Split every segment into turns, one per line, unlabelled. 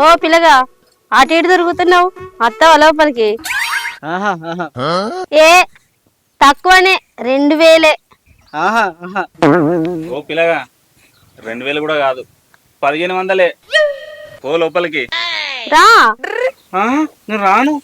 ఓ పిల్లగా అటు ఇటు తిరుగుతున్నావు అత్తవా లోపలికి? ఏ తక్కువనే 2000.
ఓ పిల్లగా 2000 కూడా కాదు 1500. ఓ లోపలికి
రా.
నేను రాను.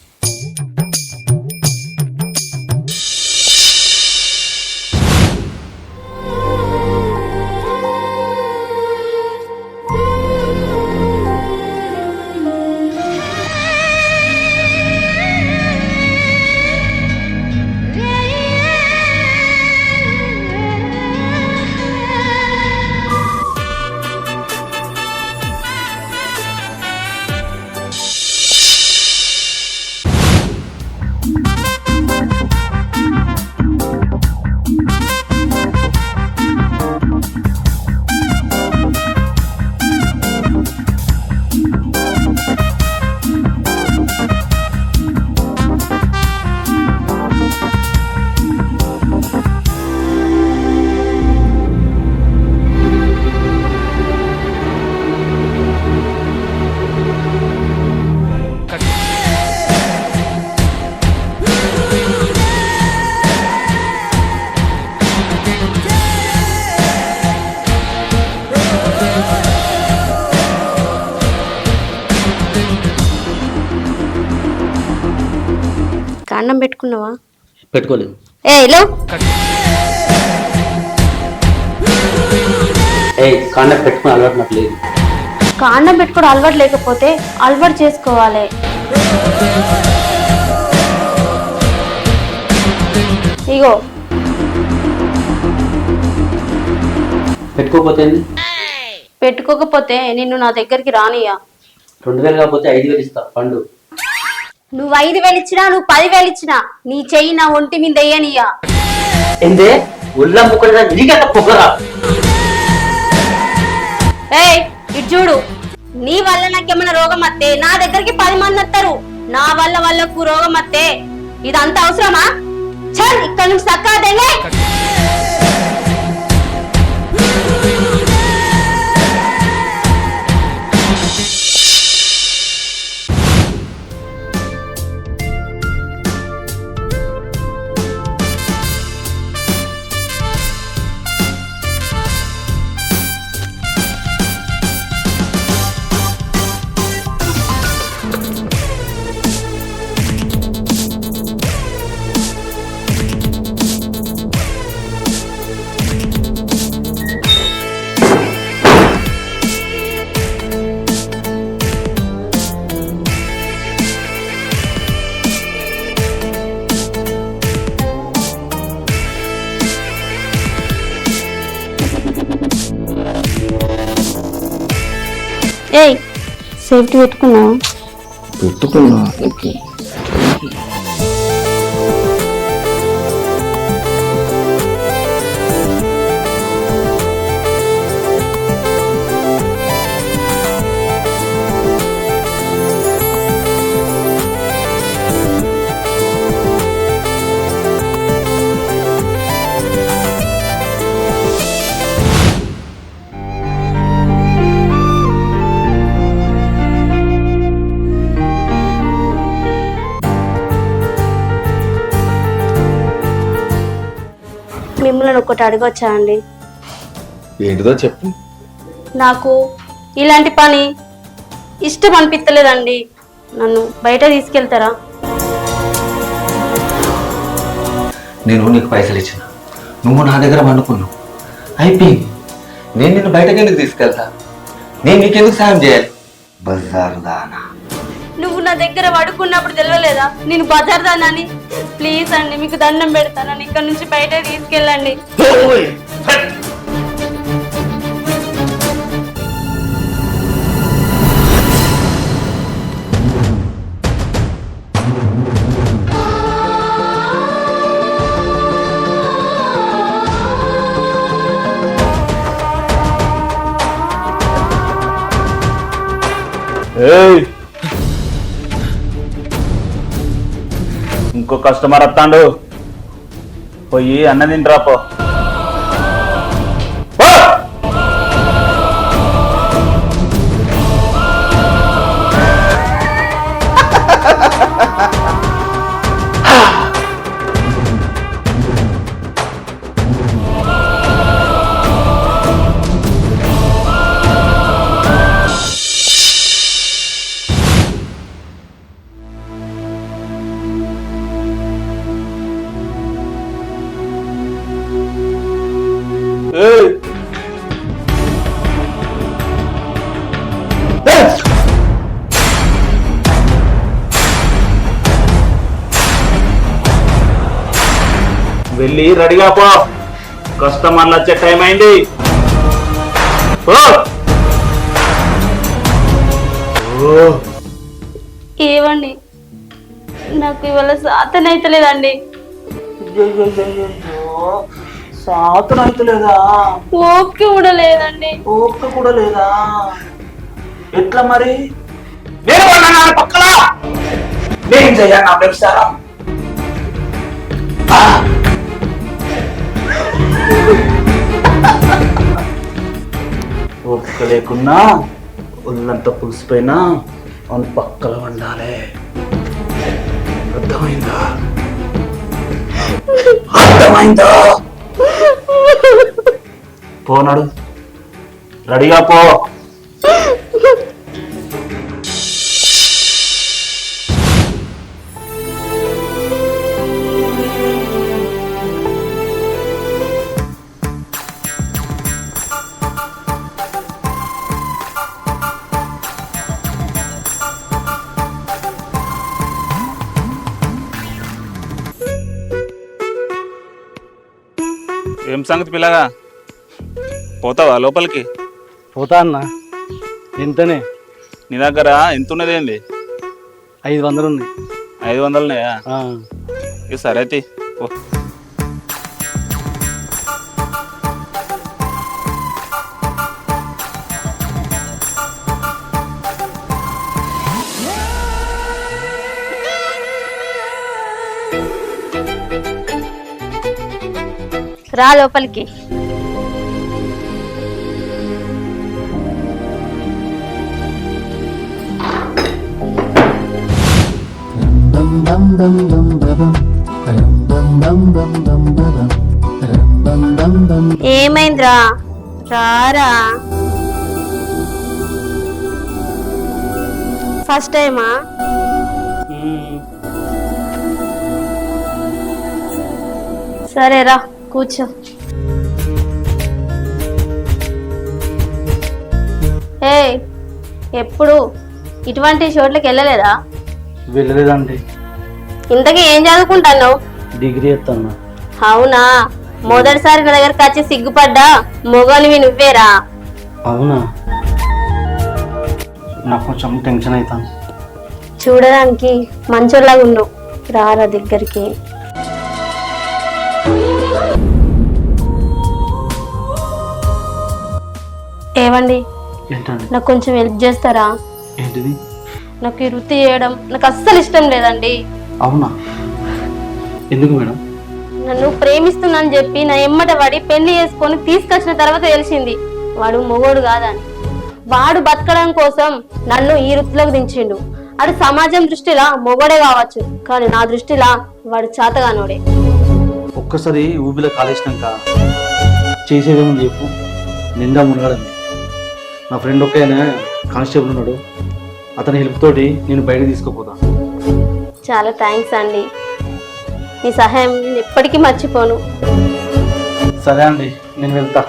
కాండం పెట్టుకున్నావా?
పెట్టుకోలేదు.
ఏలో
కాండం పెట్టుకుని అలవాటు నాకు లేదు.
కాండం పెట్టుకోవడం అలవాటు లేకపోతే అలవాటు చేసుకోవాలి. ఇగో పెట్టుకోకపోతే నిన్ను నా దగ్గరికి రానియా.
2000 కాకపోతే 5000 ఇస్తా పండు.
నువ్వు 5000 ఇచ్చినా నువ్వు 10,000 ఇచ్చినా నీ చెయ్యి నా ఒంటి మీద వేయనియా.
ఏందే ఉల్లా ముక్కడా నీకెంత పొగరా?
ఏయ్ ఇటు చూడు, నీ వల్ల నాకేమైనా రోగం వస్తే నా దగ్గరికి 10 మంది వస్తారు. నా వల్ల వాళ్ళకు రోగం వస్తే ఇదంతా అవసరమా? చల్ ఇక్కడ నుంచి సక్కాదేనే. ఏయ్ సేఫ్టీ పెట్టుకున్నావా?
పెట్టుకున్నా.
మిమ్మల్ని ఒకటి అడగొచ్చా అండి?
ఏంటిదో చెప్పు.
నాకు ఇలాంటి పని ఇష్టం అనిపించలేదండి. నన్ను బయట తీసుకెళ్తారా?
నేను నీకు పైసలు ఇచ్చిన, నువ్వు నా దగ్గర వండుకున్నావు, అయిపోయింది. నేను నిన్ను బయటకు ఎందుకు తీసుకెళ్తా? నేను నీకెందుకు సాయం చేయాలి? బజార్ దానా
నువ్వు నా దగ్గర పడుకున్నప్పుడు తెలియలేదా నేను బజార్ దానని? ప్లీజ్ అండి మీకు దండం పెడతానని ఇక్కడ నుంచి బయట తీసుకెళ్ళండి.
ఇంకో కస్టమర్ వస్తాడు, పోయి అన్న తింటరా పో. వెళ్ళి రెడీగా పో, కస్టమర్లు వచ్చే టైం అయింది. ఓ
ఏవండి నాకు ఇవాళ సాతన అయితలేదండి.
సాతన అయితే లేదా?
ఓపిక కూడా లేదండి.
ఓపిక కూడా లేదా? ఎట్లా మరి?
నేను ఉన్నాను పక్కన.
నేను చెయ్యాలి నా వ్యవసాయం. ఓపిక లేకున్నా ఒళ్ళంతా పులిసిపోయినా అవును పక్కన వండాలి. అర్థమైందా? అర్థమైందా? పోనాడు, రెడీగా పో.
ఏం సంగతి పిల్లగా, పోతావా లోపలికి?
పోతా అన్న. ఎంతనే?
నీ దగ్గర ఎంత ఉన్నది? ఏంది
500 ఉంది.
500
ఆ.
ఇక సరే అయితే పో.
రా లోపలికి. ఏమైందిరా? రారా. ఫస్ట్ టైమా? సరేరా కూర్చో. ఏ ఎప్పుడు ఇటువంటి చోట్లకి వెళ్ళలేదా?
వెళ్ళలేదండి.
ఇంతకీ ఏం చదువుకుంటాను?
డిగ్రీ ఎత్తన్నా.
అవునా? మొదటిసారి నా దగ్గరకు వచ్చి సిగ్గుపడ్డా మొగలివి నువ్వేరా?
అవునా? నాకు కొంచెం టెన్షన్ అవుతాను.
చూడడానికి మంచోళ్ళగా ఉన్నావు, రారా దగ్గరికి. ఏవండి
ఏంటండి?
నాకు కొంచెం హెల్ప్ చేస్తారా?
ఏంటిది?
నాకు ఈ వృత్తి చేయడం నాకు అస్సలు ఇష్టం లేదండి.
అవునా? ఎందుకు మేడం?
నన్ను ప్రేమిస్తున్నాను చెప్పి నా ఎమ్మట వాడి పెళ్లి చేసుకొని తీసుకొచ్చిన తర్వాత తెలిసింది వాడు మొగోడు కాదని. వాడు బతకడం కోసం నన్ను ఈ వృత్తిలోకి దించిండు. అది సమాజం దృష్టిలా మొగోడే కావచ్చు, కానీ నా దృష్టిలా వాడు చేతగానోడే.
ఒక్కసారి ఊబిలో కాలేసినాక చేసేదేమని చెప్పు. నిండా మునగడండి. నా ఫ్రెండ్ ఒక ఆయన కానిస్టేబుల్ ఉన్నాడు, అతని హెల్ప్ తోటి నేను బయటకు తీసుకుపోతా.
చాలా థ్యాంక్స్ అండి, మీ సహాయం నేను ఎప్పటికీ మర్చిపోను.
సరే అండి, నేను వెళ్తా.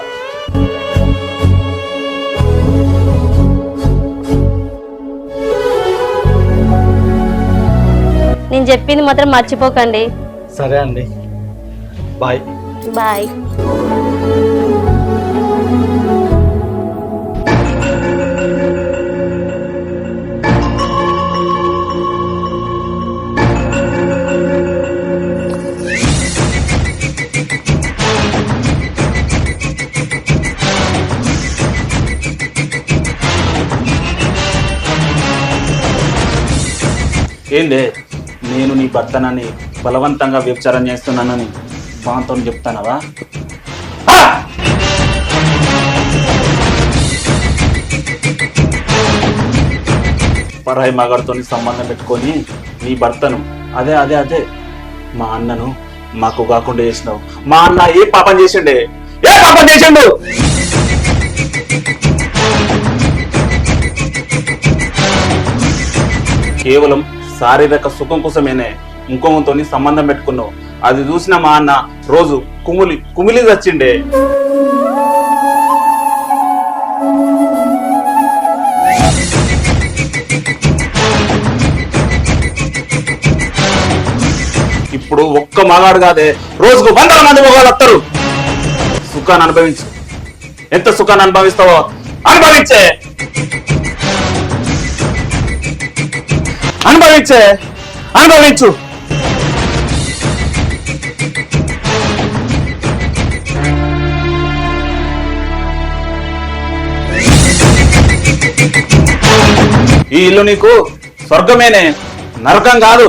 నేను చెప్పింది మాత్రం మర్చిపోకండి.
సరే అండి, బాయ్.
బాయ్.
ఏందే, నేను నీ భర్తనని బలవంతంగా వ్యభిచారం చేస్తున్నానని బాంతో చెప్తానవా? పరాయి మగాడితో సంబంధం పెట్టుకొని నీ భర్తను అదే అదే అదే మా అన్నను మాకు కాకుండా చేసినావు. మా అన్న ఏ పాపం చేసిండే? ఏ పాపం చేసిండు? కేవలం శారీరక సుఖం కోసమేనే ఇంకోతో సంబంధం పెట్టుకున్నావు. అది చూసిన మా అన్న రోజు కుమిలి చచ్చిండే. ఇప్పుడు ఒక్క మగాడు కాదే, రోజుకు 100 మంది మగవాళ్ళు వస్తారు. సుఖాన్ని అనుభవించు. ఎంత సుఖాన్ని అనుభవిస్తావో అనుభవించే, అనుభవించే, అనుభవించు. ఈ ఇల్లు నీకు స్వర్గమేనే, నరకం కాదు.